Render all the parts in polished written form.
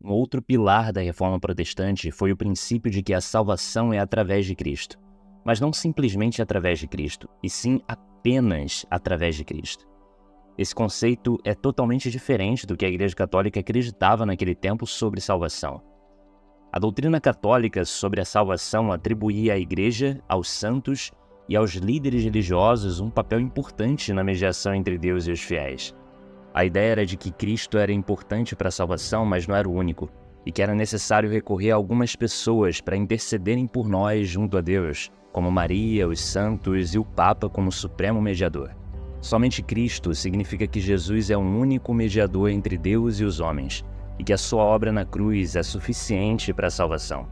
Um outro pilar da Reforma Protestante foi o princípio de que a salvação é através de Cristo, mas não simplesmente através de Cristo, e sim apenas através de Cristo. Esse conceito é totalmente diferente do que a Igreja Católica acreditava naquele tempo sobre salvação. A doutrina católica sobre a salvação atribuía à Igreja, aos santos e aos líderes religiosos um papel importante na mediação entre Deus e os fiéis. A ideia era de que Cristo era importante para a salvação, mas não era o único, e que era necessário recorrer a algumas pessoas para intercederem por nós junto a Deus, como Maria, os santos e o Papa como supremo mediador. Somente Cristo significa que Jesus é um único mediador entre Deus e os homens, e que a sua obra na cruz é suficiente para a salvação.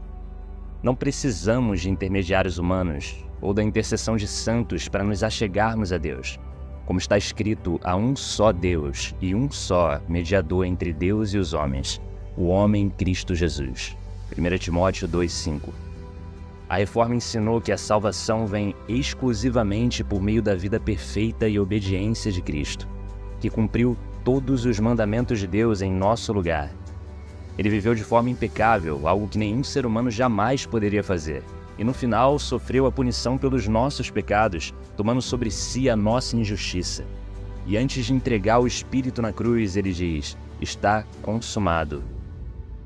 Não precisamos de intermediários humanos ou da intercessão de santos para nos achegarmos a Deus. Como está escrito, há um só Deus e um só mediador entre Deus e os homens, o homem Cristo Jesus. 1 Timóteo 2,5. A Reforma ensinou que a salvação vem exclusivamente por meio da vida perfeita e obediência de Cristo, que cumpriu todos os mandamentos de Deus em nosso lugar. Ele viveu de forma impecável, algo que nenhum ser humano jamais poderia fazer. E no final sofreu a punição pelos nossos pecados, tomando sobre si a nossa injustiça. E antes de entregar o Espírito na cruz, ele diz: está consumado.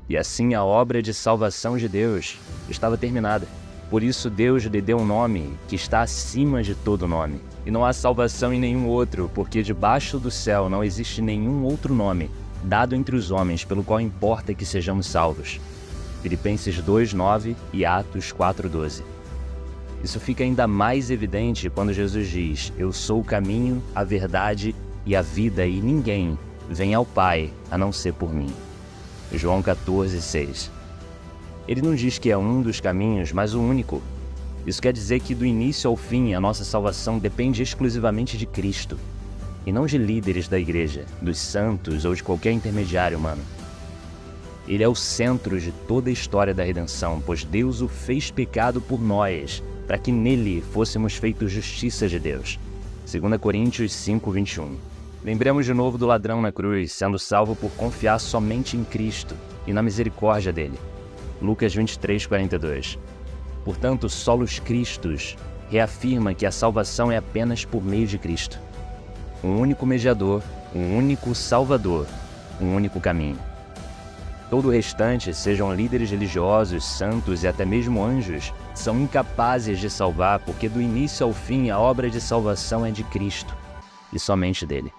E assim a obra de salvação de Deus estava terminada. Por isso Deus lhe deu um nome que está acima de todo nome. E não há salvação em nenhum outro, porque debaixo do céu não existe nenhum outro nome dado entre os homens pelo qual importa que sejamos salvos. Filipenses 2,9 e Atos 4,12. Isso fica ainda mais evidente quando Jesus diz: eu sou o caminho, a verdade e a vida, e ninguém vem ao Pai a não ser por mim. João 14,6. Ele não diz que é um dos caminhos, mas o único. Isso quer dizer que do início ao fim a nossa salvação depende exclusivamente de Cristo, e não de líderes da igreja, dos santos ou de qualquer intermediário humano. Ele é o centro de toda a história da redenção, pois Deus o fez pecado por nós, para que nele fôssemos feitos justiça de Deus. 2 Coríntios 5,21. Lembremos de novo do ladrão na cruz, sendo salvo por confiar somente em Cristo e na misericórdia dele. Lucas 23,42. Portanto, solos Cristos reafirma que a salvação é apenas por meio de Cristo. Um único mediador, um único salvador, um único caminho. Todo o restante, sejam líderes religiosos, santos e até mesmo anjos, são incapazes de salvar, porque do início ao fim a obra de salvação é de Cristo e somente dele.